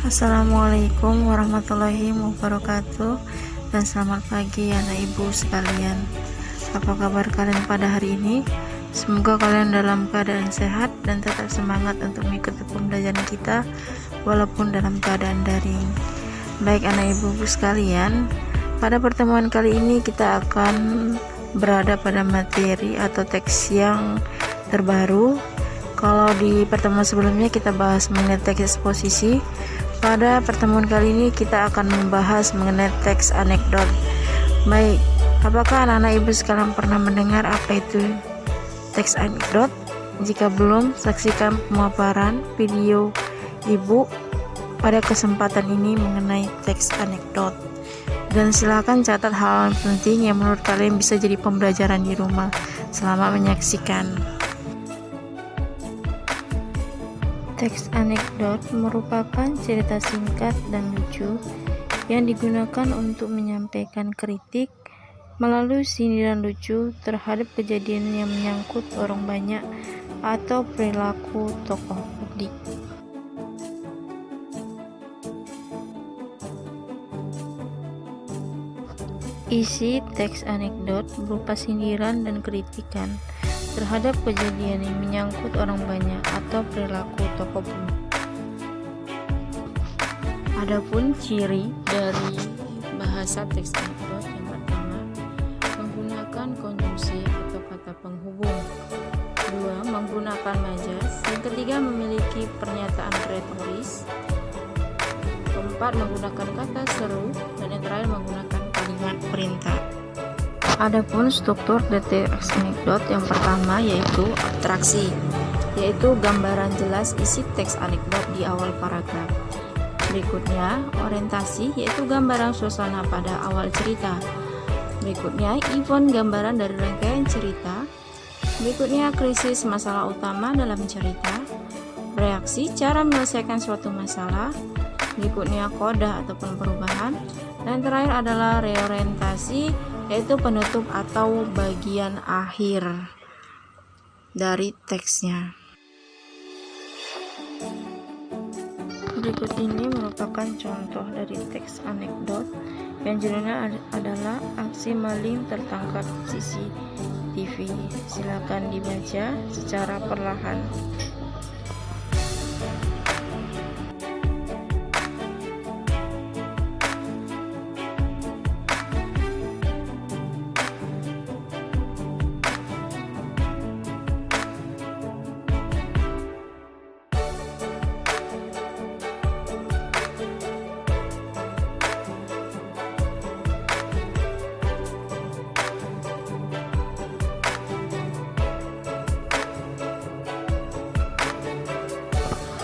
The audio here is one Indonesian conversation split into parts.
Assalamualaikum warahmatullahi wabarakatuh, dan selamat pagi anak ibu sekalian. Apa kabar kalian pada hari ini? Semoga kalian dalam keadaan sehat dan tetap semangat untuk mengikuti pembelajaran kita walaupun dalam keadaan daring. Baik anak ibu sekalian, pada pertemuan kali ini kita akan berada pada materi atau teks yang terbaru. Kalau di pertemuan sebelumnya kita bahas mengenai teks eksposisi, pada pertemuan kali ini kita akan membahas mengenai teks anekdot. Baik, apakah anak-anak ibu sekalian pernah mendengar apa itu teks anekdot? Jika belum, saksikan pemaparan video ibu pada kesempatan ini mengenai teks anekdot. Dan silakan catat hal penting yang menurut kalian bisa jadi pembelajaran di rumah. Selamat menyaksikan. Teks anekdot merupakan cerita singkat dan lucu yang digunakan untuk menyampaikan kritik melalui sindiran lucu terhadap kejadian yang menyangkut orang banyak atau perilaku tokoh publik. Isi teks anekdot berupa sindiran dan kritikan terhadap kejadian yang menyangkut orang banyak atau perilaku tokoh publik. Adapun ciri dari bahasa teks anekdot, yang pertama, menggunakan konjungsi atau kata penghubung. Dua, menggunakan majas. Yang ketiga, memiliki pernyataan retoris. Keempat, menggunakan kata seru. Dan yang terakhir, menggunakan kalimat perintah. Adapun struktur dari teks anekdot, yang pertama yaitu abstraksi, yaitu gambaran jelas isi teks anekdot di awal paragraf. Berikutnya orientasi, yaitu gambaran suasana pada awal cerita. Berikutnya event, gambaran dari rangkaian cerita. Berikutnya krisis, masalah utama dalam cerita. Reaksi, cara menyelesaikan suatu masalah. Berikutnya koda ataupun perubahan. Dan terakhir adalah reorientasi, yaitu penutup atau bagian akhir dari teksnya. Berikut ini merupakan contoh dari teks anekdot yang judulnya adalah aksi maling tertangkap CCTV. Silakan dibaca secara perlahan.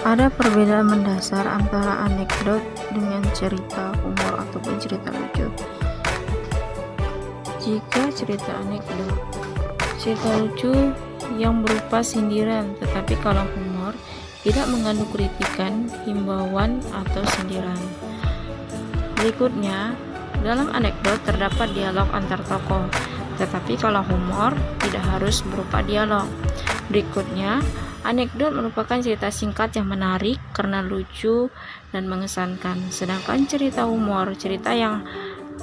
Ada perbedaan mendasar antara anekdot dengan cerita humor ataupun cerita lucu. Jika cerita anekdot, cerita lucu yang berupa sindiran, tetapi kalau humor tidak mengandung kritikan, himbauan, atau sindiran. Berikutnya, dalam anekdot terdapat dialog antar tokoh, tetapi kalau humor tidak harus berupa dialog. Berikutnya, anekdot merupakan cerita singkat yang menarik karena lucu dan mengesankan. Sedangkan cerita humor, cerita yang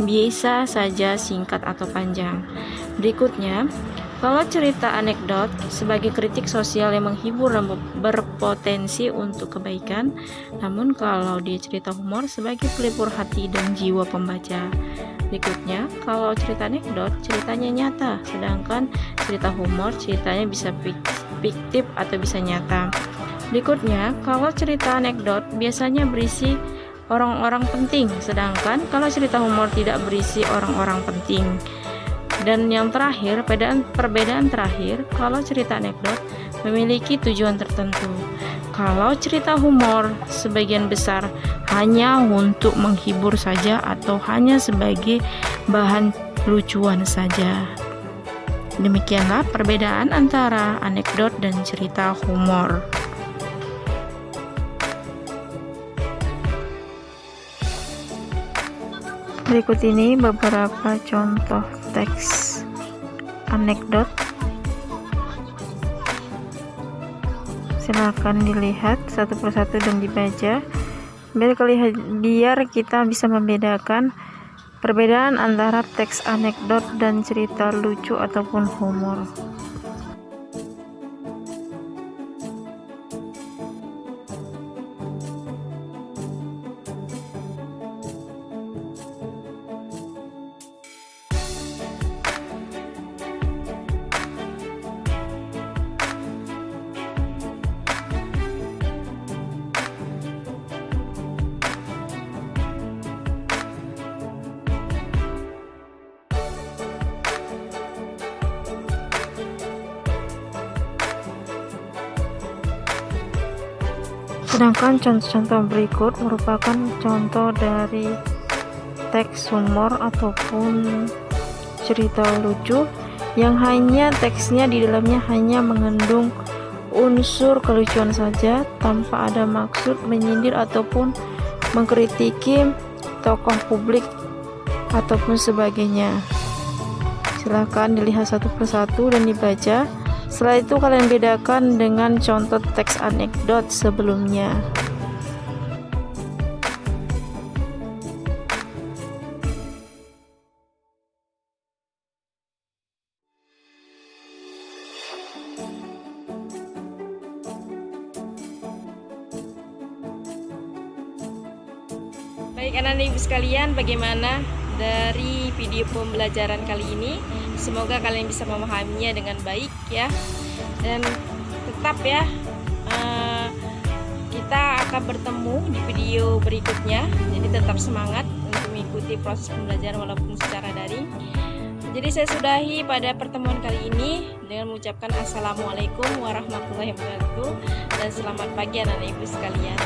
biasa saja, singkat atau panjang. Berikutnya, kalau cerita anekdot sebagai kritik sosial yang menghibur dan berpotensi untuk kebaikan, namun kalau dia cerita humor sebagai pelipur hati dan jiwa pembaca. Berikutnya, kalau cerita anekdot ceritanya nyata, sedangkan cerita humor ceritanya bisa fiktif atau bisa nyata. Berikutnya, kalau cerita anekdot biasanya berisi orang-orang penting, sedangkan kalau cerita humor tidak berisi orang-orang penting. Dan yang terakhir, perbedaan terakhir, kalau cerita anekdot memiliki tujuan tertentu. Kalau cerita humor sebagian besar hanya untuk menghibur saja atau hanya sebagai bahan lucuan saja. Demikianlah perbedaan antara anekdot dan cerita humor. Berikut ini beberapa contoh teks anekdot. Silakan dilihat satu persatu dan dibaca. biar kita bisa membedakan perbedaan antara teks anekdot dan cerita lucu ataupun humor. Sedangkan contoh-contoh berikut merupakan contoh dari teks humor ataupun cerita lucu yang hanya teksnya di dalamnya hanya mengandung unsur kelucuan saja tanpa ada maksud menyindir ataupun mengkritiki tokoh publik ataupun sebagainya. Silahkan dilihat satu persatu dan dibaca. Setelah itu kalian bedakan dengan contoh teks anekdot sebelumnya. Baik anak-anak ibu sekalian, bagaimana dari video pembelajaran kali ini? Semoga kalian bisa memahaminya dengan baik ya. Dan tetap ya, kita akan bertemu di video berikutnya. Jadi tetap semangat untuk mengikuti proses pembelajaran walaupun secara daring. Jadi saya sudahi pada pertemuan kali ini dengan mengucapkan Assalamualaikum warahmatullahi wabarakatuh dan selamat pagi anak-anak ibu sekalian.